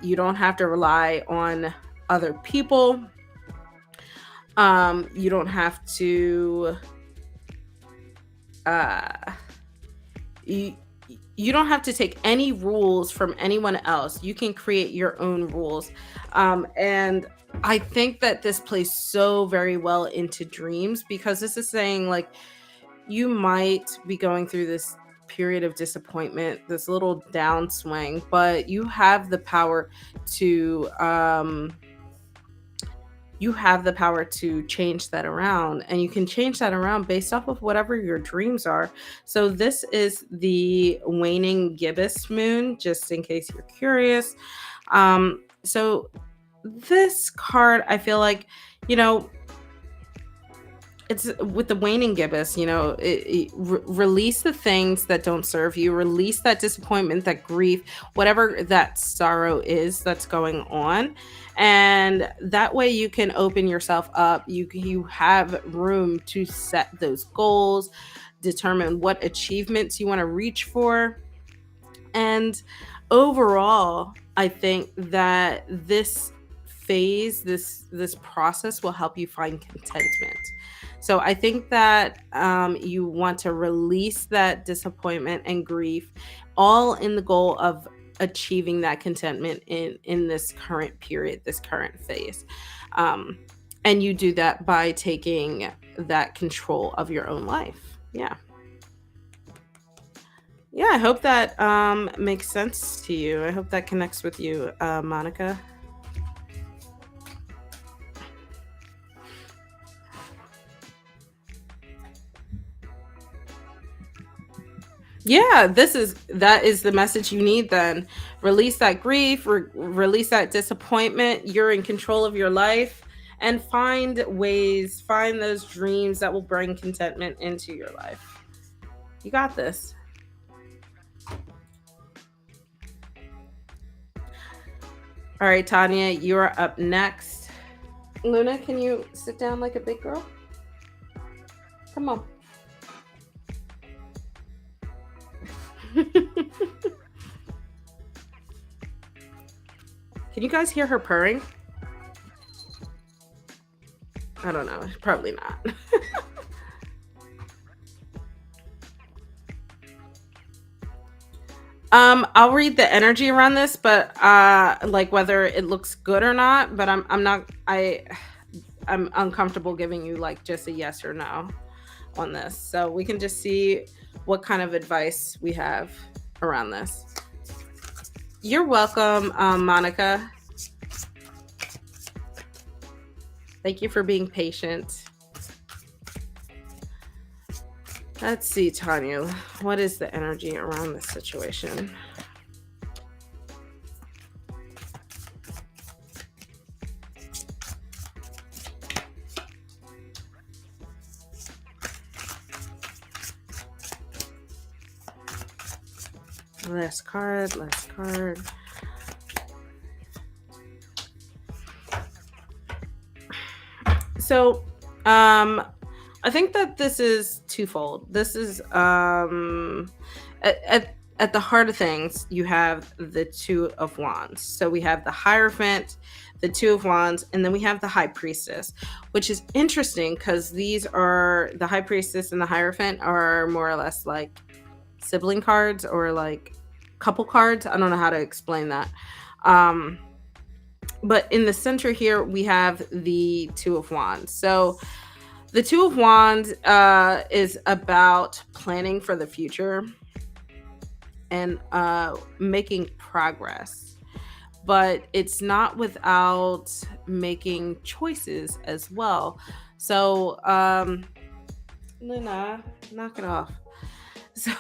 You don't have to rely on other people. You don't have to you, you don't have to take any rules from anyone else. You can create your own rules. And I think that this plays so very well into dreams, because this is saying, like, you might be going through this period of disappointment, this little downswing, but you have the power to change that around, and you can change that around based off of whatever your dreams are. So this is the waning gibbous moon, just in case you're curious. So this card, I feel like, you know, it's with the waning gibbous, release the things that don't serve you, release that disappointment, that grief, whatever that sorrow is that's going on, and that way you can open yourself up. You have room to set those goals, determine what achievements you want to reach for, and overall, I think that this phase, this process will help you find contentment. So I think that you want to release that disappointment and grief, all in the goal of achieving that contentment in this current period, this current phase. Um, and you do that by taking that control of your own life. Yeah. Yeah, I hope that makes sense to you. I hope that connects with you, Monica. Yeah, that is the message you need then. Release that grief, release that disappointment. You're in control of your life, and find those dreams that will bring contentment into your life. You got this. All right, Tanya, you're up next. Luna, can you sit down like a big girl? Come on. Can you guys hear her purring? I don't know. Probably not. I'll read the energy around this, but like whether it looks good or not, but I'm not I'm uncomfortable giving you like just a yes or no on this. So we can just see what kind of advice we have around this. You're welcome, Monica. Thank you for being patient. Let's see, Tanya. What is the energy around this situation? Last card, last card. So, I think that this is twofold. This is at the heart of things, you have the Two of Wands. So we have the Hierophant, the Two of Wands, and then we have the High Priestess, which is interesting because these are the High Priestess and the Hierophant are more or less like sibling cards or like couple cards. I don't know how to explain that. But in the center here, we have the Two of Wands. So the Two of Wands is about planning for the future and making progress. But it's not without making choices as well. So, Luna, knock it off. So,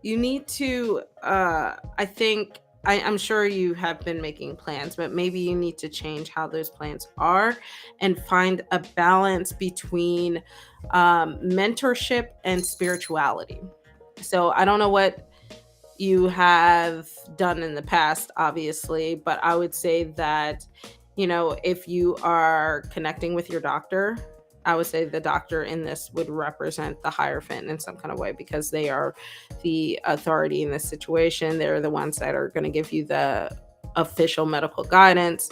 you need to, I think, I'm sure you have been making plans, but maybe you need to change how those plans are and find a balance between mentorship and spirituality. So I don't know what you have done in the past, obviously, but I would say that, if you are connecting with your doctor, I would say the doctor in this would represent the Hierophant in some kind of way because they are the authority in this situation. They're the ones that are going to give you the official medical guidance.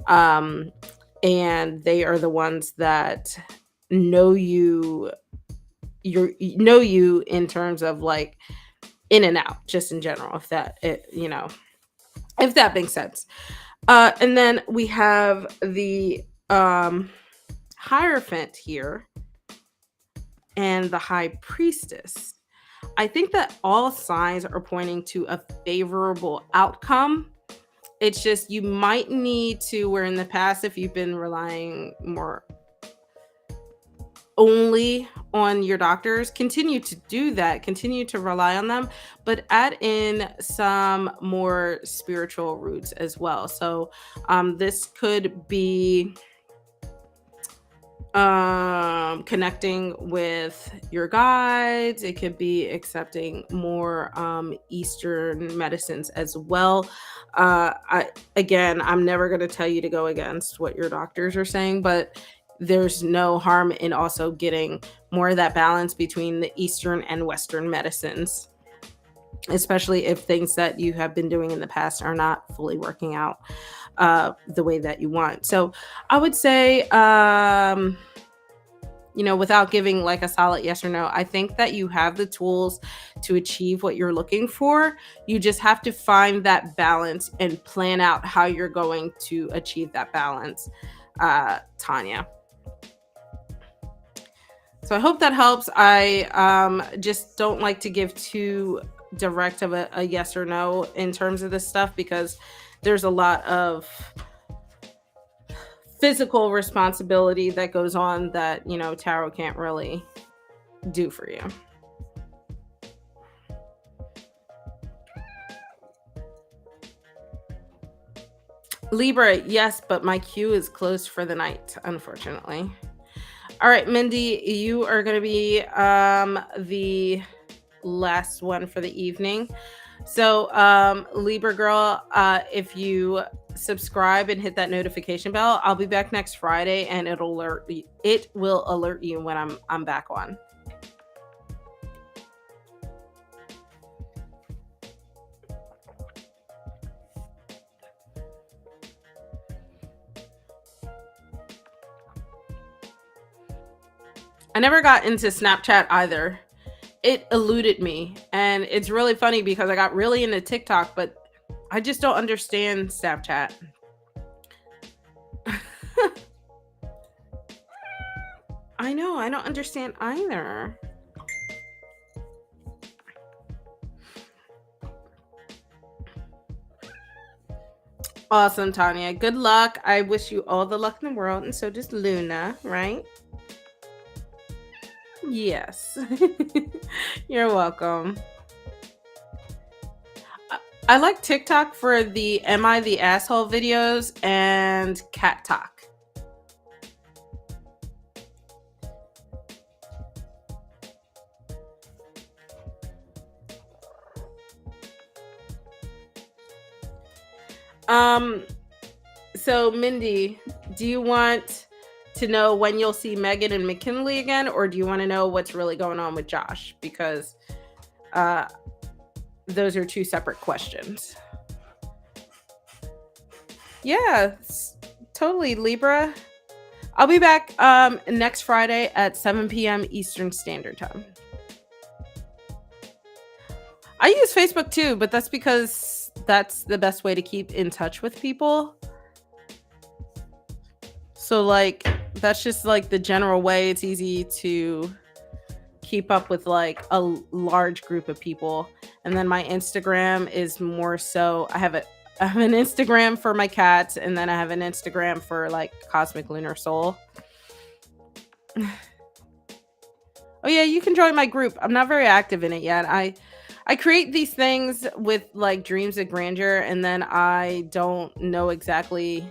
And they are the ones that know you in terms of like in and out, just in general, if that makes sense. And then we have the Hierophant here and the High Priestess. I think that all signs are pointing to a favorable outcome. It's just you might need to, where in the past, if you've been relying more only on your doctors, continue to do that, continue to rely on them, but add in some more spiritual roots as well. So this could be connecting with your guides. It could be accepting more Eastern medicines as well. I'm never going to tell you to go against what your doctors are saying, but there's no harm in also getting more of that balance between the Eastern and Western medicines, especially if things that you have been doing in the past are not fully working out the way that you want. So I would say, without giving like a solid yes or no, I think that you have the tools to achieve what you're looking for. You just have to find that balance and plan out how you're going to achieve that balance, Tanya. So I hope that helps. I just don't like to give too direct of a yes or no in terms of this stuff because there's a lot of physical responsibility that goes on that, tarot can't really do for you. Libra, yes, but my queue is closed for the night, unfortunately. All right, Mindy, you are going to be the last one for the evening. So, Libra girl, if you subscribe and hit that notification bell. I'll be back next Friday, and it will alert you when I'm back on. I never got into Snapchat either. It eluded me, and it's really funny because I got really into TikTok, but I just don't understand Snapchat. I know, I don't understand either. Awesome, Tanya. Good luck. I wish you all the luck in the world, and so does Luna, right? Yes. You're welcome. I like TikTok for the Am I the Asshole videos and Cat Talk. Um, so Mindy, do you want to know when you'll see Megan and McKinley again, or do you want to know what's really going on with Josh? Because uh, those are two separate questions. Yeah, totally, Libra. I'll be back next Friday at 7 p.m. Eastern Standard Time. I use Facebook too, but that's because that's the best way to keep in touch with people. So like that's just like the general way it's easy to keep up with like a large group of people. And then my Instagram is more so I have an Instagram for my cats, and then I have an Instagram for like Cosmic Lunar Soul. Oh yeah, you can join my group. I'm not very active in it yet. I create these things with like dreams of grandeur, and then I don't know exactly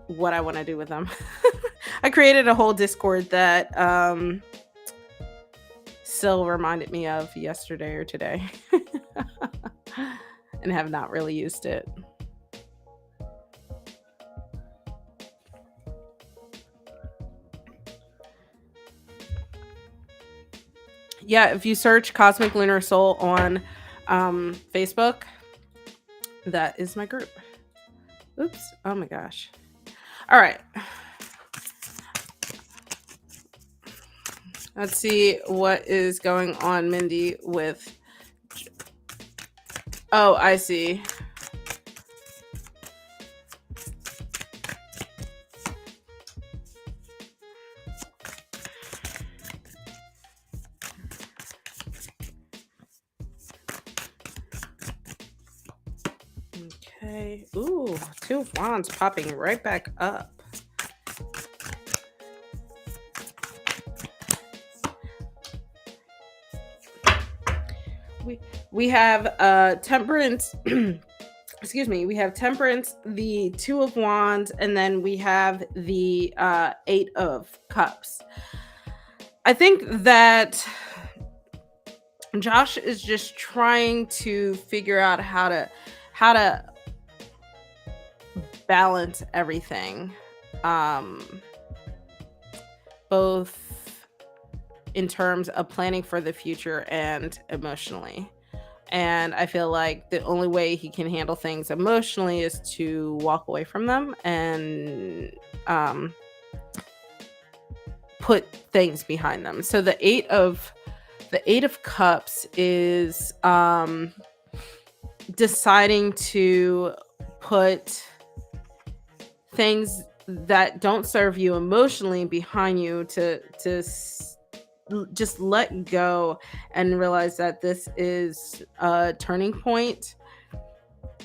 what I want to do with them. I created a whole Discord that Sil reminded me of yesterday or today and have not really used it. Yeah, if you search Cosmic Lunar Soul on Facebook, that is my group. Oops. Oh my gosh. All right. Let's see what is going on, Mindy, with... Oh, I see. Okay. Ooh, Two of Wands popping right back up. We have Temperance. Excuse me. We have Temperance, the Two of Wands, and then we have the Eight of Cups. I think that Josh is just trying to figure out how to balance everything, both in terms of planning for the future and emotionally. And I feel like the only way he can handle things emotionally is to walk away from them and put things behind them. So the Eight of Cups is deciding to put things that don't serve you emotionally behind you, to just let go and realize that this is a turning point.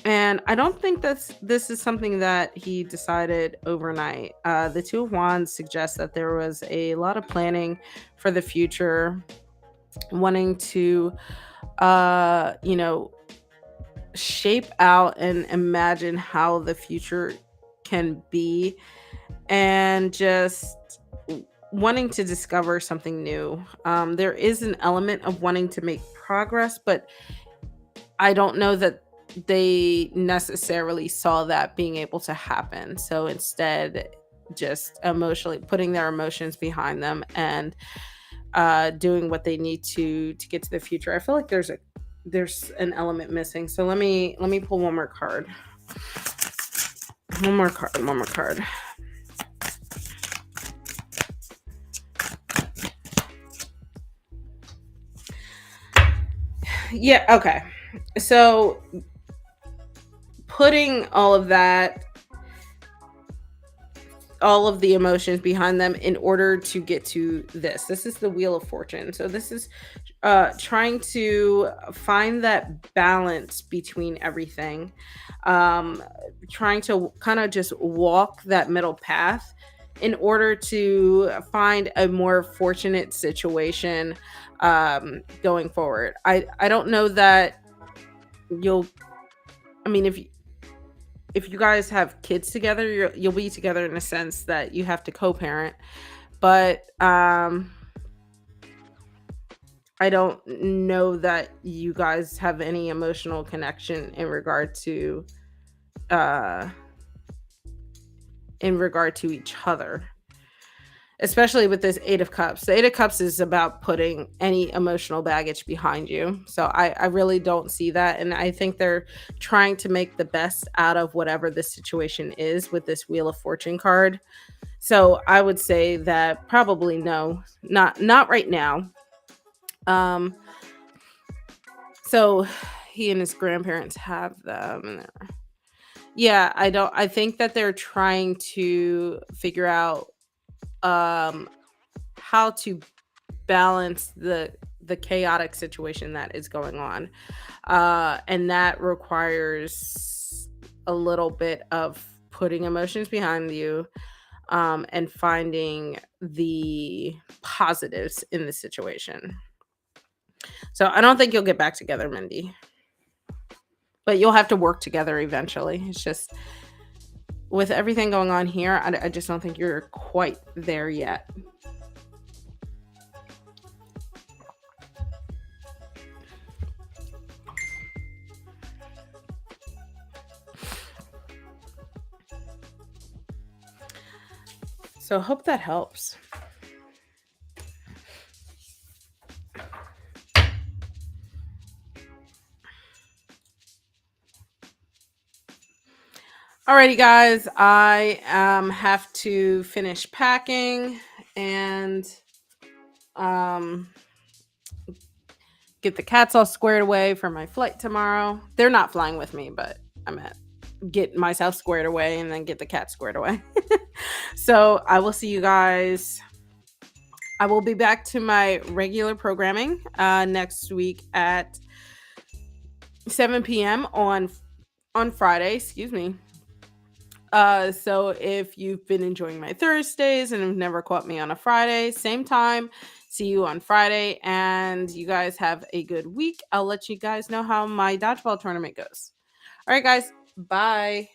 And I don't think this is something that he decided overnight. The Two of Wands suggests that there was a lot of planning for the future, wanting to shape out and imagine how the future can be, and just wanting to discover something new. There is an element of wanting to make progress, but I don't know that they necessarily saw that being able to happen. So instead, just emotionally putting their emotions behind them and doing what they need to get to the future. I feel like there's an element missing. So let me pull one more card. One more card. One more card. Yeah. Okay. So putting all of the emotions behind them in order to get to this. This is the Wheel of Fortune. So this is trying to find that balance between everything, um, trying to kind of just walk that middle path in order to find a more fortunate situation going forward. I don't know that you'll. I mean, if you guys have kids together, you'll be together in a sense that you have to co-parent, but I don't know that you guys have any emotional connection uh in regard to each other, especially with this 8 of Cups. The 8 of Cups is about putting any emotional baggage behind you. So I really don't see that. And I think they're trying to make the best out of whatever the situation is with this Wheel of Fortune card. So I would say that probably no, not right now. Um, so he and his grandparents have them. Yeah, I think that they're trying to figure out um how to balance the chaotic situation that is going on. And that requires a little bit of putting emotions behind you, and finding the positives in the situation. So I don't think you'll get back together, Mindy, but you'll have to work together eventually. It's just with everything going on here, I just don't think you're quite there yet. So hope that helps. Alrighty, guys, I have to finish packing and um get the cats all squared away for my flight tomorrow. They're not flying with me, but I'm at get myself squared away and then get the cat squared away. So I will see you guys. I will be back to my regular programming next week at 7 p.m. on Friday. Excuse me. So if you've been enjoying my Thursdays and have never caught me on a Friday, same time, see you on Friday. And you guys have a good week. I'll let you guys know how my dodgeball tournament goes. All right, guys. Bye.